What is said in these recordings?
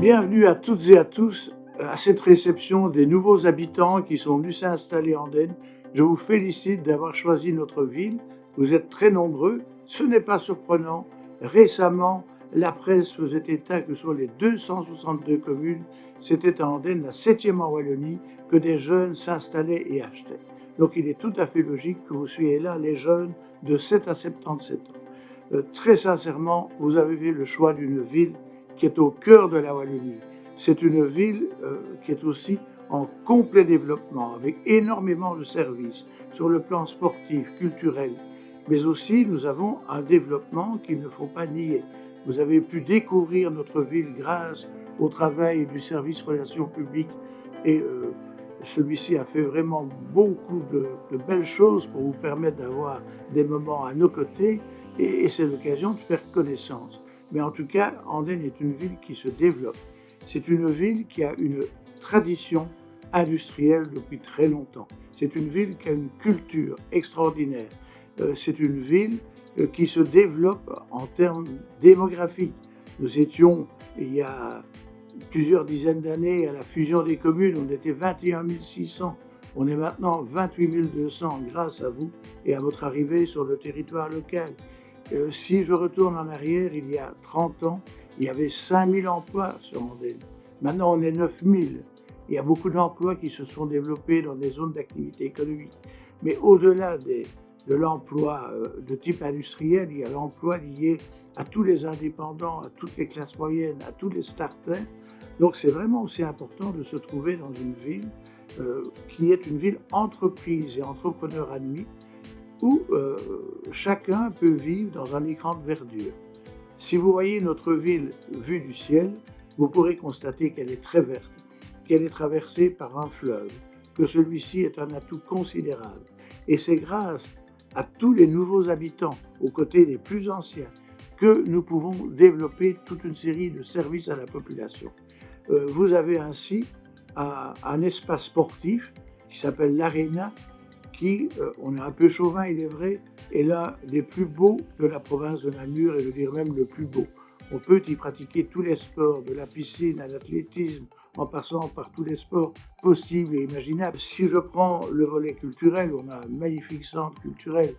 Bienvenue à toutes et à tous à cette réception des nouveaux habitants qui sont venus s'installer en Andenne. Je vous félicite d'avoir choisi notre ville. Vous êtes très nombreux. Ce n'est pas surprenant. Récemment, la presse faisait état que sur les 262 communes, c'était en Andenne, la 7e en Wallonie, que des jeunes s'installaient et achetaient. Donc il est tout à fait logique que vous soyez là, les jeunes de 7 à 77 ans. Très sincèrement, vous avez fait le choix d'une ville qui est au cœur de la Wallonie. C'est une ville qui est aussi en complet développement, avec énormément de services sur le plan sportif, culturel. Mais aussi, nous avons un développement qu'il ne faut pas nier. Vous avez pu découvrir notre ville grâce au travail du service relations publiques et celui-ci a fait vraiment beaucoup de belles choses pour vous permettre d'avoir des moments à nos côtés et c'est l'occasion de faire connaissance. Mais en tout cas, Andenne est une ville qui se développe. C'est une ville qui a une tradition industrielle depuis très longtemps. C'est une ville qui a une culture extraordinaire. C'est une ville qui se développe en termes démographiques. Nous étions, il y a plusieurs dizaines d'années, à la fusion des communes, on était 21 600. On est maintenant 28 200 grâce à vous et à votre arrivée sur le territoire local. Si je retourne en arrière, il y a 30 ans, il y avait 5 000 emplois sur Andenne. Maintenant, on est 9 000. Il y a beaucoup d'emplois qui se sont développés dans des zones d'activité économique. Mais au-delà de l'emploi de type industriel, il y a l'emploi lié à tous les indépendants, à toutes les classes moyennes, à tous les starters. Donc c'est vraiment aussi important de se trouver dans une ville qui est une ville entreprise et entrepreneur admis, où chacun peut vivre dans un écran de verdure. Si vous voyez notre ville vue du ciel, vous pourrez constater qu'elle est très verte, qu'elle est traversée par un fleuve, que celui-ci est un atout considérable. Et c'est grâce à tous les nouveaux habitants, aux côtés des plus anciens, que nous pouvons développer toute une série de services à la population. Vous avez ainsi un espace sportif qui s'appelle l'Arena, qui, on est un peu chauvin, il est vrai, est l'un des plus beaux de la province de Namur, et je dirais même le plus beau. On peut y pratiquer tous les sports, de la piscine à l'athlétisme, en passant par tous les sports possibles et imaginables. Si je prends le volet culturel, on a un magnifique centre culturel,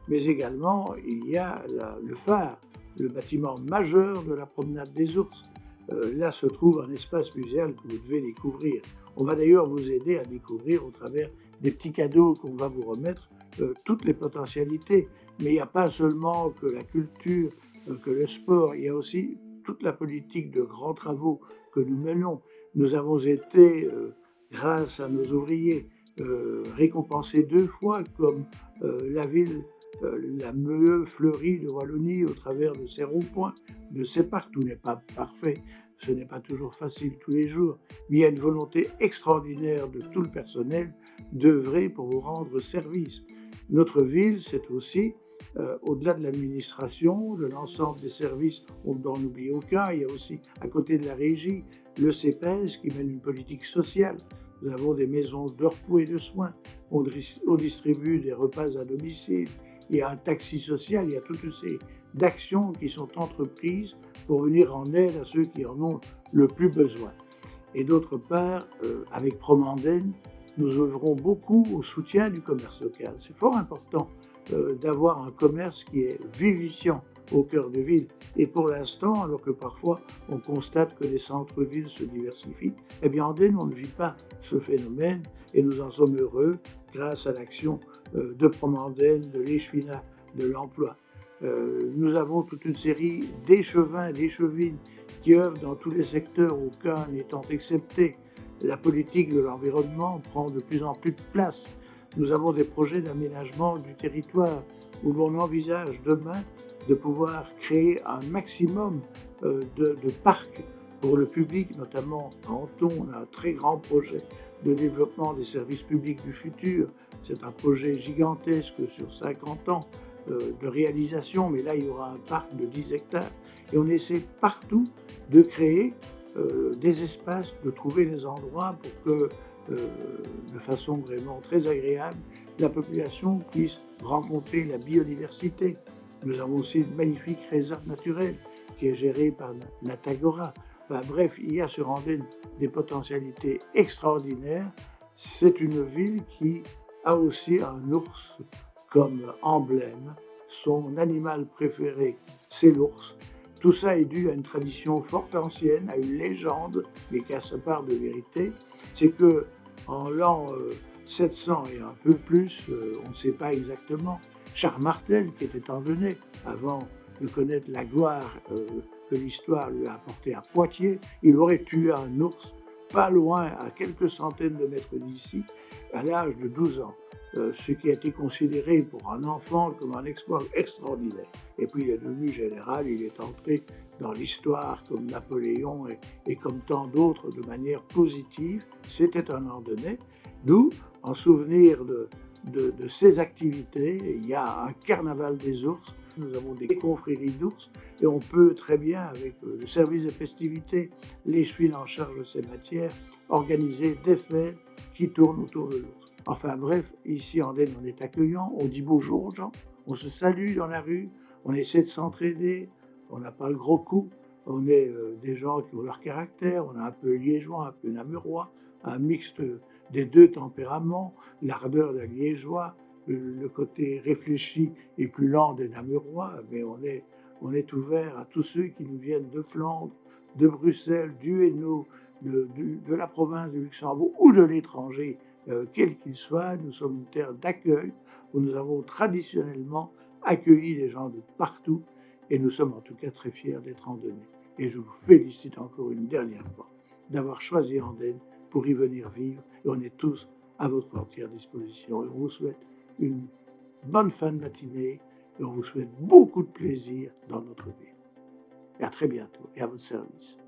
mais également il y a le phare, le bâtiment majeur de la promenade des ours. Là se trouve un espace muséal que vous devez découvrir. On va d'ailleurs vous aider à découvrir au travers des petits cadeaux qu'on va vous remettre, toutes les potentialités. Mais il n'y a pas seulement que la culture, que le sport, il y a aussi toute la politique de grands travaux que nous menons. Nous avons été, grâce à nos ouvriers, récompensés 2 fois comme la ville la mieux fleurie de Wallonie au travers de ses ronds-points, de ses parcs. Tout n'est pas parfait, ce n'est pas toujours facile tous les jours, mais il y a une volonté extraordinaire de tout le personnel d'œuvrer pour vous rendre service. Notre ville, c'est aussi, au-delà de l'administration, de l'ensemble des services, on n'en oublie aucun, il y a aussi, à côté de la régie, le CEPES qui mène une politique sociale. Nous avons des maisons de repos et de soins, on distribue des repas à domicile, il y a un taxi social, il y a toutes ces d'actions qui sont entreprises pour venir en aide à ceux qui en ont le plus besoin. Et d'autre part, avec Promandenne, nous œuvrons beaucoup au soutien du commerce local. C'est fort important d'avoir un commerce qui est vivifiant au cœur de ville. Et pour l'instant, alors que parfois on constate que les centres-villes se diversifient, eh bien en Andenne, on ne vit pas ce phénomène et nous en sommes heureux grâce à l'action de Promandenne, de l'Échevina, de l'emploi. Nous avons toute une série d'échevins et d'échevines qui œuvrent dans tous les secteurs, aucun n'étant excepté. La politique de l'environnement prend de plus en plus de place. Nous avons des projets d'aménagement du territoire où l'on envisage demain de pouvoir créer un maximum de parcs pour le public, notamment à Anton. On a un très grand projet de développement des services publics du futur. C'est un projet gigantesque sur 50 ans de réalisation, mais là il y aura un parc de 10 hectares. Et on essaie partout de créer des espaces, de trouver des endroits pour que, de façon vraiment très agréable, la population puisse rencontrer la biodiversité. Nous avons aussi une magnifique réserve naturelle qui est gérée par Natagora. Enfin bref, il y a sur Andenne des potentialités extraordinaires. C'est une ville qui a aussi un ours comme emblème. Son animal préféré, c'est l'ours. Tout ça est dû à une tradition fort ancienne, à une légende, mais qui a sa part de vérité. C'est que en l'an 700 et un peu plus, on ne sait pas exactement, Charles Martel, qui était andonnais avant de connaître la gloire que l'histoire lui a apportée à Poitiers, il aurait tué un ours pas loin, à quelques centaines de mètres d'ici, à l'âge de 12 ans. Ce qui a été considéré pour un enfant comme un exploit extraordinaire. Et puis il est devenu général, il est entré dans l'histoire comme Napoléon et comme tant d'autres de manière positive. C'était un Andonnais, d'où, en souvenir de ces activités, il y a un carnaval des ours, nous avons des confréries d'ours et on peut très bien, avec le service de festivités, les chevines en charge de ces matières, organiser des fêtes qui tournent autour de l'ours. Enfin bref, ici en Andenne, on est accueillant, on dit bonjour aux gens, on se salue dans la rue, on essaie de s'entraider, on n'a pas le gros coup, on est des gens qui ont leur caractère, on a un peu liégeois, un peu namurois, un mixte des deux tempéraments, l'ardeur d'un liégeois, le côté réfléchi et plus lent des namurois, mais on est ouvert à tous ceux qui nous viennent de Flandre, de Bruxelles, du Hainaut, de la province du Luxembourg ou de l'étranger, quel qu'il soit. Nous sommes une terre d'accueil où nous avons traditionnellement accueilli des gens de partout et nous sommes en tout cas très fiers d'être andonnais. Et je vous félicite encore une dernière fois d'avoir choisi Andenne pour y venir vivre et on est tous à votre entière disposition et on vous souhaite une bonne fin de matinée et on vous souhaite beaucoup de plaisir dans notre ville. Et à très bientôt et à votre service.